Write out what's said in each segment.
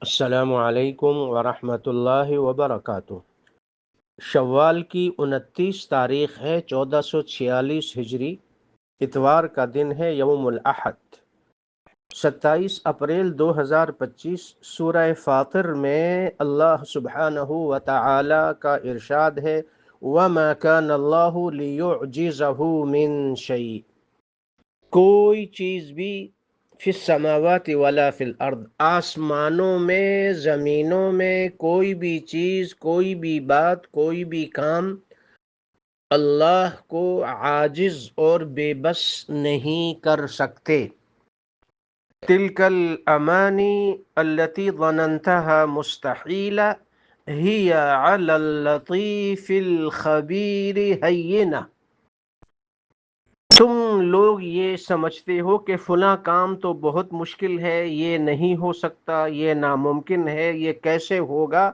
السلام علیکم ورحمۃ اللہ وبرکاتہ۔ شوال کی 29 تاریخ ہے 1446 ہجری، اتوار کا دن ہے یوم الاحد، 27 اپریل 2025۔ سورہ فاطر میں اللہ سبحانہ و تعالی کا ارشاد ہے وَمَا كَانَ اللَّهُ لِيُعْجِزَهُ مِن شَيْءٍ، کوئی چیز بھی فی السماوات ولا فی الارض، آسمانوں میں زمینوں میں کوئی بھی چیز، کوئی بھی بات، کوئی بھی کام اللہ کو عاجز اور بے بس نہیں کر سکتے۔ تلک الامانی التي ظننتها مستحیلہ ہی علی اللطیف الخبیر ہینہ، تم لوگ یہ سمجھتے ہو کہ فلاں کام تو بہت مشکل ہے، یہ نہیں ہو سکتا، یہ ناممکن ہے، یہ کیسے ہوگا،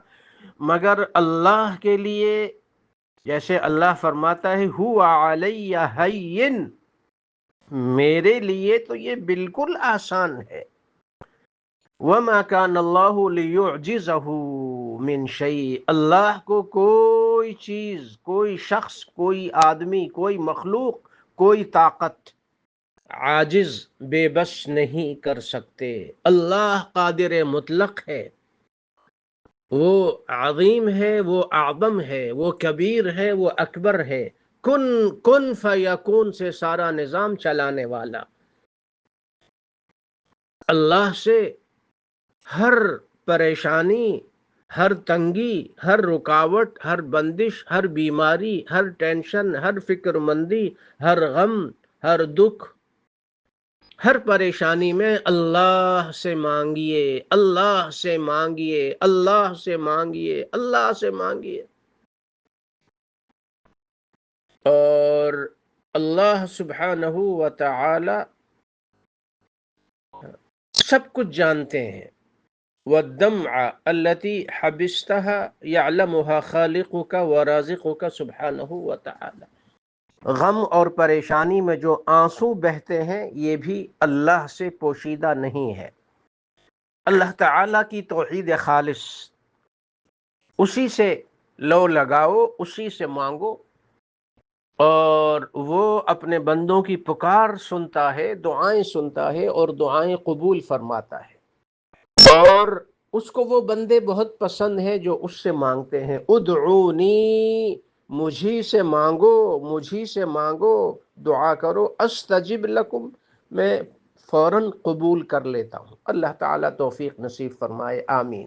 مگر اللہ کے لیے جیسے اللہ فرماتا ہے ہوا علی ہین، میرے لیے تو یہ بالکل آسان ہے۔ وما کان اللہ لیعجزہ من شیء، اللہ کو کوئی چیز، کوئی شخص، کوئی آدمی، کوئی مخلوق، کوئی طاقت عاجز، بے بس نہیں کر سکتے۔ اللہ قادر مطلق ہے، وہ عظیم ہے، وہ اعظم ہے، وہ کبیر ہے، وہ اکبر ہے، کن کن فیکون سے سارا نظام چلانے والا۔ اللہ سے ہر پریشانی، ہر تنگی، ہر رکاوٹ، ہر بندش، ہر بیماری، ہر ٹینشن، ہر فکر مندی، ہر غم، ہر دکھ، ہر پریشانی میں اللہ سے مانگیے، اللہ سے مانگیے، اللہ سے مانگیے، اللہ سے مانگیے۔ اور اللہ سبحانہ و تعالی سب کچھ جانتے ہیں۔ والدمع التي حبستها يعلمها خالقك ورازقك سبحانہ و تعالی، غم اور پریشانی میں جو آنسو بہتے ہیں یہ بھی اللہ سے پوشیدہ نہیں ہے۔ اللہ تعالیٰ کی توحید خالص، اسی سے لو لگاؤ، اسی سے مانگو، اور وہ اپنے بندوں کی پکار سنتا ہے، دعائیں سنتا ہے اور دعائیں قبول فرماتا ہے، اور اس کو وہ بندے بہت پسند ہیں جو اس سے مانگتے ہیں۔ ادعونی، مجھی سے مانگو، مجھی سے مانگو، دعا کرو، استجب لکم، میں فوراً قبول کر لیتا ہوں۔ اللہ تعالیٰ توفیق نصیب فرمائے، آمین۔